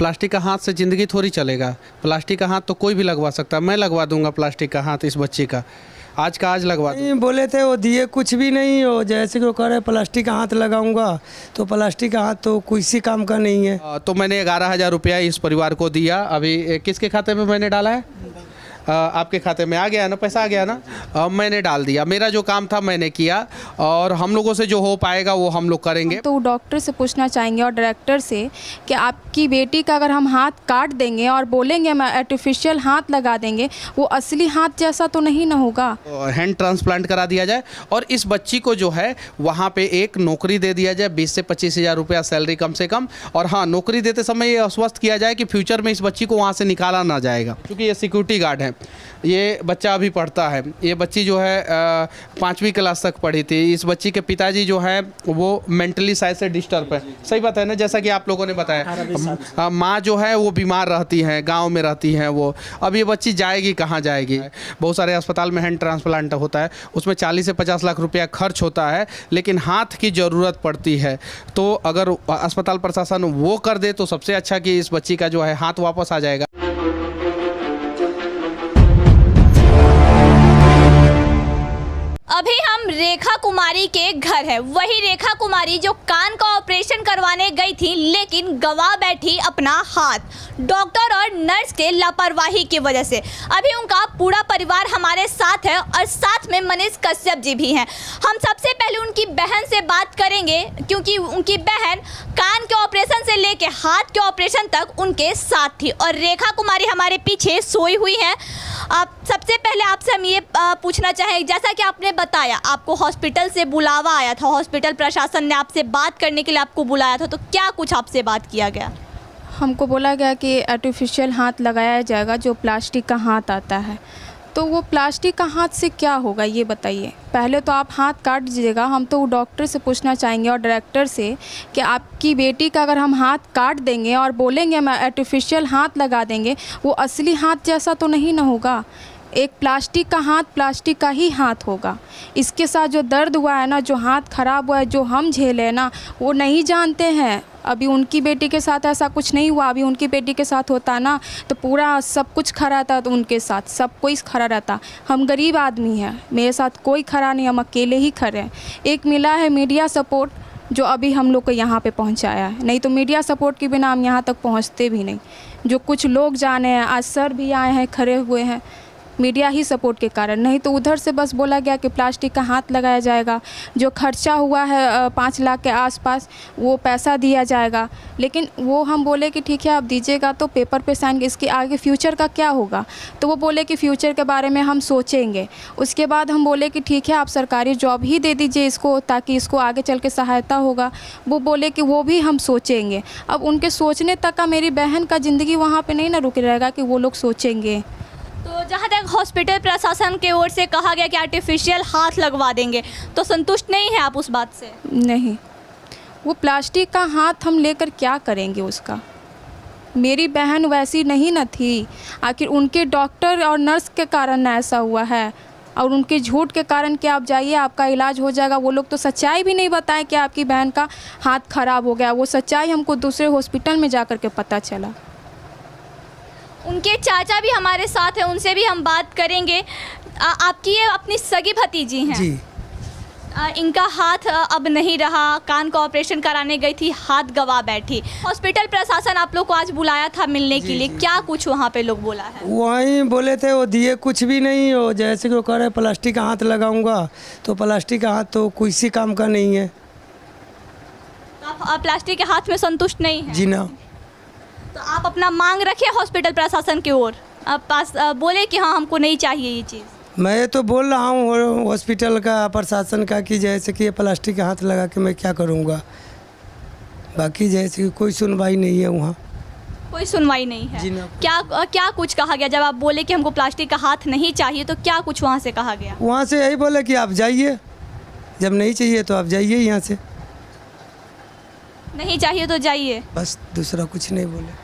Plastic का हाथ से ज़िंदगी थोड़ी चलेगा। प्लास्टिक का हाथ तो कोई भी लगवा सकता है। मैं लगवा दूंगा प्लास्टिक का हाथ इस बच्ची का, आज का आज लगवा दूंगा। नहीं बोले थे वो दिए कुछ भी नहीं हो, जैसे कि वो कह रहे प्लास्टिक का हाथ लगाऊंगा, तो प्लास्टिक का हाथ तो किसी काम का नहीं है। तो मैंने 11,000 रुपया इस परिवार को दिया। अभी किसके खाते में मैंने डाला है? आपके खाते में आ गया ना, पैसा आ गया ना, मैंने डाल दिया। मेरा जो काम था मैंने किया और हम लोगों से जो हो पाएगा वो हम लोग करेंगे। तो डॉक्टर से पूछना चाहेंगे और डायरेक्टर से कि आपकी बेटी का अगर हम हाथ काट देंगे और बोलेंगे हम आर्टिफिशियल हाथ लगा देंगे, वो असली हाथ जैसा तो नहीं ना होगा। हैंड ट्रांसप्लांट करा दिया जाए और इस बच्ची को जो है वहाँ पे एक नौकरी दे दिया जाए, 20 से 25,000 रुपया सैलरी कम से कम। और हाँ, नौकरी देते समय ये आश्वस्त किया जाए कि फ्यूचर में इस बच्ची को वहाँ से निकाला ना जाएगा, क्योंकि ये सिक्योरिटी गार्ड है। ये बच्चा अभी पढ़ता है। ये बच्ची जो है 5वीं क्लास तक पढ़ी थी। इस बच्ची के पिताजी जो है वो मेंटली साइड से डिस्टर्ब है। सही बात है ना, जैसा कि आप लोगों ने बताया। माँ जो है वो बीमार रहती हैं, गांव में रहती हैं वो। अब ये बच्ची जाएगी कहाँ जाएगी? बहुत सारे अस्पताल में हैंड ट्रांसप्लांट होता है, उसमें 40 से 50 लाख रुपया खर्च होता है, लेकिन हाथ की ज़रूरत पड़ती है। तो अगर अस्पताल प्रशासन वो कर दे तो सबसे अच्छा कि इस बच्ची का जो है हाथ वापस आ जाएगा। अभी हम रेखा कुमारी के घर है। वही रेखा कुमारी जो कान का ऑपरेशन करवाने गई थी, लेकिन गवा बैठी अपना हाथ डॉक्टर और नर्स के लापरवाही की वजह से। अभी उनका पूरा परिवार हमारे साथ है और साथ में मनीष कश्यप जी भी हैं। हम सबसे पहले उनकी बहन से बात करेंगे, क्योंकि उनकी बहन कान के ऑपरेशन से लेके हाथ के ऑपरेशन तक उनके साथ थी और रेखा कुमारी हमारे पीछे सोई हुई हैं। आप सबसे पहले आपसे हम ये पूछना चाहेंगे, जैसा कि आपने बताया आपको हॉस्पिटल से बुलावा आया था, हॉस्पिटल प्रशासन ने आपसे बात करने के लिए आपको बुलाया था, तो क्या कुछ आपसे बात किया गया? हमको बोला गया कि आर्टिफिशियल हाथ लगाया जाएगा जो प्लास्टिक का हाथ आता है। तो वो प्लास्टिक का हाथ से क्या होगा ये बताइए। पहले तो आप हाथ काट दीजिएगा। हम तो डॉक्टर से पूछना चाहेंगे और डायरेक्टर से कि आपकी बेटी का अगर हम हाथ काट देंगे और बोलेंगे हम आर्टिफिशियल हाथ लगा देंगे, वो असली हाथ जैसा तो नहीं ना होगा। एक प्लास्टिक का हाथ प्लास्टिक का ही हाथ होगा। इसके साथ जो दर्द हुआ है ना, जो हाथ ख़राब हुआ है, जो हम झेले ना, वो नहीं जानते हैं। अभी उनकी बेटी के साथ ऐसा कुछ नहीं हुआ। अभी उनकी बेटी के साथ होता ना तो पूरा सब कुछ खड़ा रहता, तो उनके साथ सब कोई खड़ा रहता। हम गरीब आदमी हैं, मेरे साथ कोई खड़ा नहीं, हम अकेले ही खड़े हैं। एक मिला है मीडिया सपोर्ट जो अभी हम लोग को यहाँ पे पहुँचाया है, नहीं तो मीडिया सपोर्ट के बिना हम यहाँ तक पहुँचते भी नहीं। जो कुछ लोग जाने हैं, आज सर भी आए हैं, खड़े हुए हैं, मीडिया ही सपोर्ट के कारण। नहीं तो उधर से बस बोला गया कि प्लास्टिक का हाथ लगाया जाएगा, जो खर्चा हुआ है 5 लाख के आसपास वो पैसा दिया जाएगा। लेकिन वो हम बोले कि ठीक है आप दीजिएगा तो पेपर पे साइन, इसके आगे फ्यूचर का क्या होगा? तो वो बोले कि फ्यूचर के बारे में हम सोचेंगे। उसके बाद हम बोले कि ठीक है आप सरकारी जॉब ही दे दीजिए इसको, ताकि इसको आगे चल के सहायता होगा। वो बोले कि वो भी हम सोचेंगे। अब उनके सोचने तक का मेरी बहन का ज़िंदगी वहाँ पर नहीं ना रुक रहेगा कि वो लोग सोचेंगे। तो जहाँ तक हॉस्पिटल प्रशासन की ओर से कहा गया कि आर्टिफिशियल हाथ लगवा देंगे, तो संतुष्ट नहीं है आप उस बात से? नहीं, वो प्लास्टिक का हाथ हम लेकर क्या करेंगे उसका? मेरी बहन वैसी नहीं न थी। आखिर उनके डॉक्टर और नर्स के कारण ऐसा हुआ है, और उनके झूठ के कारण कि आप जाइए आपका इलाज हो जाएगा। वो लोग तो सच्चाई भी नहीं बताएं कि आपकी बहन का हाथ खराब हो गया। वो सच्चाई हमको दूसरे हॉस्पिटल में जा कर के पता चला। उनके चाचा भी हमारे साथ हैं, उनसे भी हम बात करेंगे। आपकी ये अपनी सगी भतीजी हैं जी। इनका हाथ अब नहीं रहा, कान का ऑपरेशन कराने गई थी, हाथ गवा बैठी। हॉस्पिटल प्रशासन आप लोग को आज बुलाया था मिलने के लिए, क्या कुछ वहाँ पे लोग बोला है? वहीं बोले थे वो दिए कुछ भी नहीं हो, जैसे कि वो कह रहे प्लास्टिक का हाथ लगाऊंगा, तो प्लास्टिक का हाथ तो किसी काम का नहीं है। तो आप प्लास्टिक के हाथ में संतुष्ट नहीं हैं? जी ना। तो आप अपना मांग रखे हॉस्पिटल प्रशासन की ओर, आप पास बोले कि हाँ हमको नहीं चाहिए ये चीज़। मैं तो बोल रहा हूँ हॉस्पिटल का प्रशासन का कि जैसे कि ये प्लास्टिक का हाथ लगा के मैं क्या करूँगा। बाकी जैसे कि कोई सुनवाई नहीं है वहाँ, कोई सुनवाई नहीं है। जी ना। क्या कुछ कहा गया जब आप बोले कि हमको प्लास्टिक का हाथ नहीं चाहिए? तो क्या कुछ वहाँ से कहा गया? वहाँ से यही बोले कि आप जाइए, जब नहीं चाहिए तो आप जाइए यहाँ से। नहीं चाहिए तो जाइए, बस, दूसरा कुछ नहीं बोले।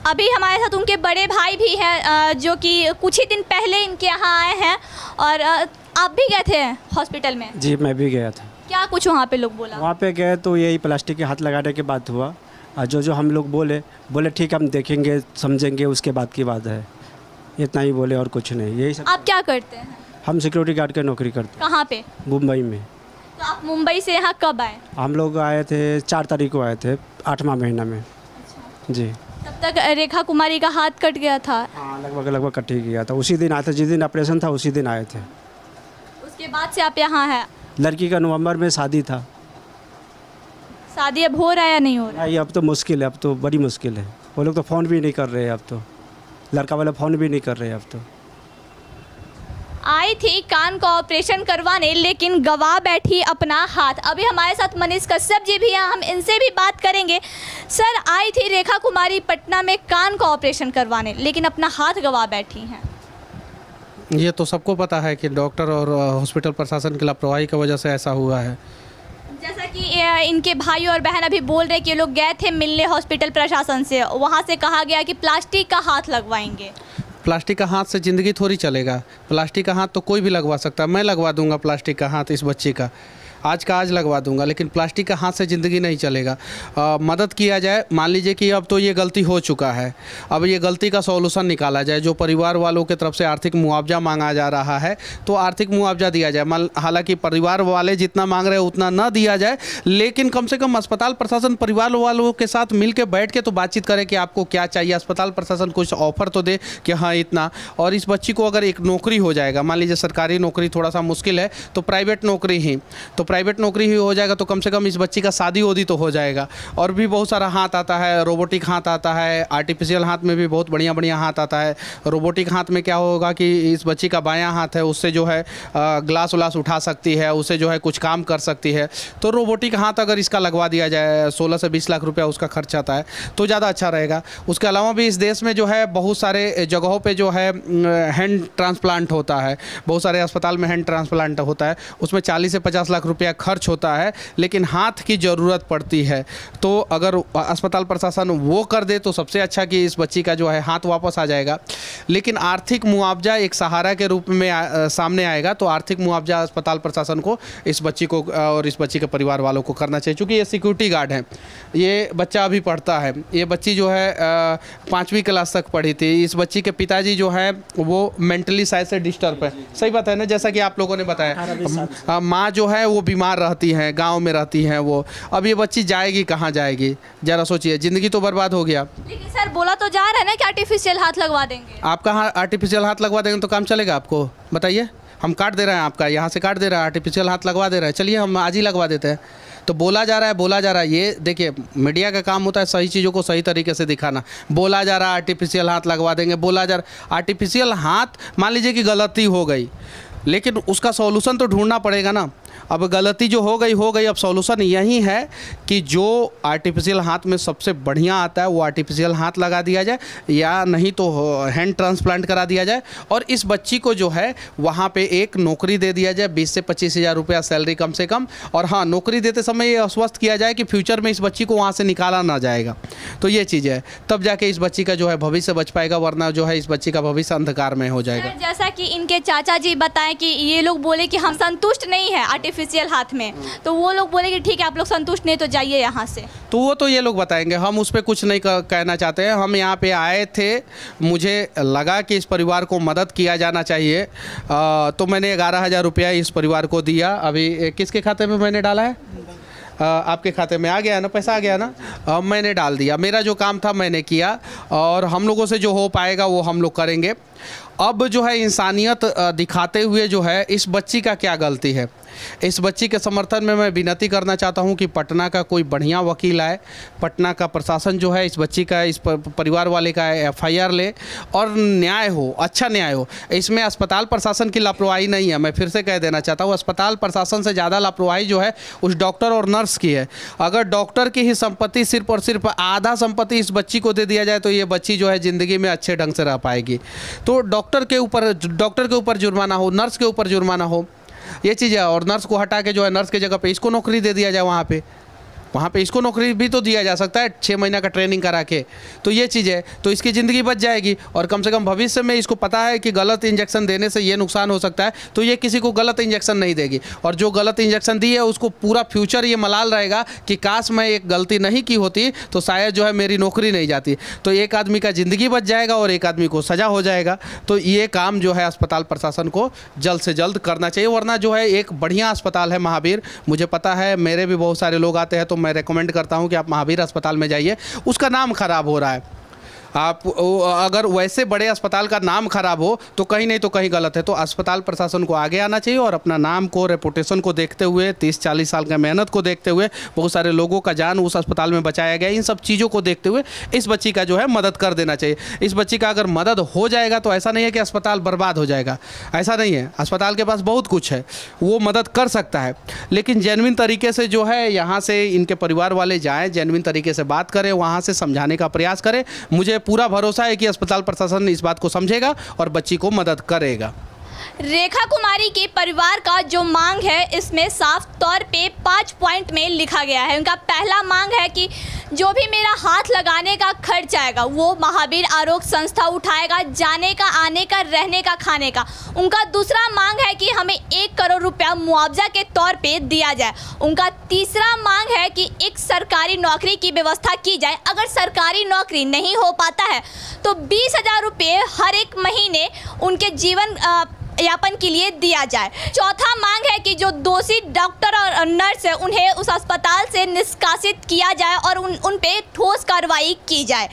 अभी हमारे साथ उनके बड़े भाई भी हैं जो कि कुछ ही दिन पहले इनके यहाँ आए हैं। और आप भी गए थे हॉस्पिटल में? जी मैं भी गया था। क्या कुछ वहाँ पे लोग बोला? वहाँ पे गए तो यही प्लास्टिक के हाथ लगाने की बात हुआ। और जो हम लोग बोले ठीक है हम देखेंगे समझेंगे उसके बाद की बात है, इतना ही बोले और कुछ नहीं। यही सब। आप क्या करते हैं? हम सिक्योरिटी गार्ड की नौकरी करते कहाँ पे? हैं मुंबई में। तो आप मुंबई से यहाँ कब आए? हम लोग आए थे 4 तारीख को आए थे 8वां महीना में जी। तब तक रेखा कुमारी का हाथ कट गया था। हाँ लगभग कट ही गया था। उसी दिन आए थे जिस दिन ऑपरेशन था, उसी दिन आए थे। उसके बाद से आप यहाँ हैं? लड़की का नवंबर में शादी था। शादी अब हो रहा है या नहीं हो रहा? नहीं अब तो मुश्किल है, अब तो बड़ी मुश्किल है। वो लोग तो फ़ोन भी नहीं कर रहे हैं अब तो, लड़का वाले फ़ोन भी नहीं कर रहे हैं अब तो। आई थी कान का ऑपरेशन करवाने लेकिन गवा बैठी अपना हाथ। अभी हमारे साथ मनीष कश्यप जी भी हैं, हम इनसे भी बात करेंगे। सर, आई थी रेखा कुमारी पटना में कान का ऑपरेशन करवाने लेकिन अपना हाथ गवा बैठी हैं। ये तो सबको पता है कि डॉक्टर और हॉस्पिटल प्रशासन की लापरवाही की वजह से ऐसा हुआ है। जैसा कि इनके भाई और बहन अभी बोल रहे कि ये लोग गए थे मिलने हॉस्पिटल प्रशासन से, वहाँ से कहा गया कि प्लास्टिक का हाथ लगवाएंगे। प्लास्टिक का हाथ से ज़िंदगी थोड़ी चलेगा। प्लास्टिक का हाथ तो कोई भी लगवा सकता है। मैं लगवा दूंगा प्लास्टिक का हाथ इस बच्ची का, आज का आज लगवा दूंगा, लेकिन प्लास्टिक का हाथ से ज़िंदगी नहीं चलेगा। मदद किया जाए। मान लीजिए कि अब तो ये गलती हो चुका है, अब ये गलती का सॉल्यूशन निकाला जाए। जो परिवार वालों की तरफ से आर्थिक मुआवजा मांगा जा रहा है तो आर्थिक मुआवजा दिया जाए। हालांकि परिवार वाले जितना मांग रहे हैं उतना ना दिया जाए, लेकिन कम से कम अस्पताल प्रशासन परिवार वालों के साथ मिल के बैठ के तो बातचीत करे कि आपको क्या चाहिए। अस्पताल प्रशासन कुछ ऑफर तो दे कि हाँ इतना। और इस बच्ची को अगर एक नौकरी हो जाएगा, मान लीजिए सरकारी नौकरी थोड़ा सा मुश्किल है तो प्राइवेट नौकरी ही, तो प्राइवेट नौकरी ही हो जाएगा तो कम से कम इस बच्ची का शादी होदी तो हो जाएगा। और भी बहुत सारा हाथ आता है, रोबोटिक हाथ आता है, आर्टिफिशियल हाथ में भी बहुत बढ़िया बढ़िया हाथ आता है। रोबोटिक हाथ में क्या होगा कि इस बच्ची का बायां हाथ है, उससे जो है ग्लास उलास उठा सकती है, उससे जो है कुछ काम कर सकती है। तो रोबोटिक हाथ अगर इसका लगवा दिया जाए, 16 से 20 लाख रुपया उसका खर्च आता है, तो ज़्यादा अच्छा रहेगा। उसके अलावा भी इस देश में जो है बहुत सारे जगहों पर जो है हैंड ट्रांसप्लांट होता है, बहुत सारे अस्पताल में हैंड ट्रांसप्लांट होता है, उसमें 40 से 50 लाख रुपया खर्च होता है, लेकिन हाथ की ज़रूरत पड़ती है। तो अगर अस्पताल प्रशासन वो कर दे तो सबसे अच्छा कि इस बच्ची का जो है हाथ वापस आ जाएगा। लेकिन आर्थिक मुआवजा एक सहारा के रूप में सामने आएगा, तो आर्थिक मुआवजा अस्पताल प्रशासन को इस बच्ची को और इस बच्ची के परिवार वालों को करना चाहिए। चूँकि ये सिक्योरिटी गार्ड हैं, ये बच्चा अभी पढ़ता है, ये बच्ची जो है 5वीं क्लास तक पढ़ी थी। इस बच्ची के पिताजी जो है वो मेंटली शायद से डिस्टर्ब है। सही बात है ना, जैसा कि आप लोगों ने बताया। माँ जो है वो बीमार रहती हैं, गांव में रहती हैं वो। अब ये बच्ची जाएगी कहाँ जाएगी, ज़रा सोचिए, ज़िंदगी तो बर्बाद हो गया। लेकिन सर बोला तो जा रहा है ना कि आर्टिफिशियल हाथ लगवा देंगे। आप कहाँ आर्टिफिशियल हाथ लगवा देंगे तो काम चलेगा आपको? बताइए। हम काट दे रहे हैं आपका, यहाँ से काट दे रहे हैं, आर्टिफिशियल हाथ लगवा दे रहे हैं, चलिए हम आज ही लगवा देते हैं। तो बोला जा रहा है। ये देखिए मीडिया का काम होता है सही चीज़ों को सही तरीके से दिखाना। बोला जा रहा है आर्टिफिशियल हाथ लगवा देंगे, बोला जा रहा आर्टिफिशियल हाथ, मान लीजिए कि गलती हो गई, लेकिन उसका सॉल्यूशन तो ढूंढना पड़ेगा ना। अब गलती जो हो गई। अब सॉल्यूशन यही है कि जो आर्टिफिशियल हाथ में सबसे बढ़िया आता है वो आर्टिफिशियल हाथ लगा दिया जाए, या नहीं तो हैंड ट्रांसप्लांट करा दिया जाए। और इस बच्ची को जो है वहाँ पे एक नौकरी दे दिया जाए, 20 से 25 हज़ार रुपया सैलरी कम से कम। और हाँ, नौकरी देते समय ये आश्वस्त किया जाए कि फ्यूचर में इस बच्ची को वहाँ से निकाला ना जाएगा। तो ये चीज़ है, तब जाके इस बच्ची का जो है भविष्य बच पाएगा, वरना जो है इस बच्ची का भविष्य अंधकार में हो जाएगा। सर, जैसा कि इनके चाचा जी बताएं कि ये लोग बोले कि हम संतुष्ट नहीं है आर्टिफिशियल हाथ में, तो वो लोग बोले कि ठीक है आप लोग संतुष्ट नहीं तो जाइए यहाँ से। तो वो तो ये लोग बताएंगे, हम उस पर कुछ नहीं कहना चाहते हैं। हम यहाँ पे आए थे, मुझे लगा कि इस परिवार को मदद किया जाना चाहिए, तो मैंने 11,000 रुपया इस परिवार को दिया। अभी किसके खाते में मैंने डाला है? आपके खाते में आ गया ना, पैसा आ गया ना, मैंने डाल दिया। मेरा जो काम था मैंने किया, और हम लोगों से जो हो पाएगा वो हम लोग करेंगे। अब जो है इंसानियत दिखाते हुए जो है इस बच्ची का क्या गलती है, इस बच्ची के समर्थन में मैं विनती करना चाहता हूं कि पटना का कोई बढ़िया वकील आए, पटना का प्रशासन जो है इस बच्ची का, इस परिवार वाले का FIR ले और न्याय हो, अच्छा न्याय हो। इसमें अस्पताल प्रशासन की लापरवाही नहीं है, मैं फिर से कह देना चाहता हूँ। अस्पताल प्रशासन से ज़्यादा लापरवाही जो है उस डॉक्टर और नर्स की है। अगर डॉक्टर की ही संपत्ति सिर्फ और सिर्फ आधा संपत्ति इस बच्ची को दे दिया जाए तो ये बच्ची जो है ज़िंदगी में अच्छे ढंग से रह पाएगी। तो डॉक्टर के ऊपर जुर्माना हो, नर्स के ऊपर जुर्माना हो, ये चीज़ है। और नर्स को हटा के जो है नर्स की जगह पे इसको नौकरी दे दिया जाए वहाँ पे, वहाँ पे इसको नौकरी भी तो दिया जा सकता है 6 महीना का ट्रेनिंग करा के। तो ये चीज़ है, तो इसकी ज़िंदगी बच जाएगी और कम से कम भविष्य में इसको पता है कि गलत इंजेक्शन देने से ये नुकसान हो सकता है, तो ये किसी को गलत इंजेक्शन नहीं देगी। और जो गलत इंजेक्शन दी है उसको पूरा फ्यूचर ये मलाल रहेगा कि काश मैं एक गलती नहीं की होती तो शायद जो है मेरी नौकरी नहीं जाती। तो एक आदमी का ज़िंदगी बच जाएगा और एक आदमी को सज़ा हो जाएगा। तो ये काम जो है अस्पताल प्रशासन को जल्द से जल्द करना चाहिए, वरना जो है एक बढ़िया अस्पताल है महावीर, मुझे पता है, मेरे भी बहुत सारे लोग आते हैं तो मैं रेकमेंड करता हूं कि आप महावीर अस्पताल में जाइए। उसका नाम खराब हो रहा है, आप अगर वैसे बड़े अस्पताल का नाम खराब हो तो कहीं नहीं तो कहीं गलत है। तो अस्पताल प्रशासन को आगे आना चाहिए और अपना नाम को, रेपुटेशन को देखते हुए, 30-40 साल का मेहनत को देखते हुए, बहुत सारे लोगों का जान उस अस्पताल में बचाया गया, इन सब चीज़ों को देखते हुए इस बच्ची का जो है मदद कर देना चाहिए। इस बच्ची का अगर मदद हो जाएगा तो ऐसा नहीं है कि अस्पताल बर्बाद हो जाएगा, ऐसा नहीं है। अस्पताल के पास बहुत कुछ है, वो मदद कर सकता है, लेकिन जेन्युइन तरीके से जो है यहाँ से इनके परिवार वाले जाएँ, जेन्युइन तरीके से बात करें, वहाँ से समझाने का प्रयास करें। मुझे पूरा भरोसा है कि अस्पताल प्रशासन इस बात को समझेगा और बच्ची को मदद करेगा। रेखा कुमारी के परिवार का जो मांग है इसमें साफ तौर पे 5 पॉइंट में लिखा गया है। उनका पहला मांग है कि जो भी मेरा हाथ लगाने का खर्च आएगा वो महावीर आरोग्य संस्था उठाएगा, जाने का, आने का, रहने का, खाने का। उनका दूसरा मांग है कि हमें 1 करोड़ रुपया मुआवजा के तौर पे दिया जाए। उनका तीसरा मांग है कि एक सरकारी नौकरी की व्यवस्था की जाए। अगर सरकारी नौकरी नहीं हो पाता है तो 20,000 रुपये हर एक महीने उनके जीवन यापन के लिए दिया जाए। चौथा मांग है कि जो दोषी डॉक्टर और नर्स है उन्हें उस अस्पताल से निष्कासित किया जाए और उन पे ठोस कार्रवाई की जाए।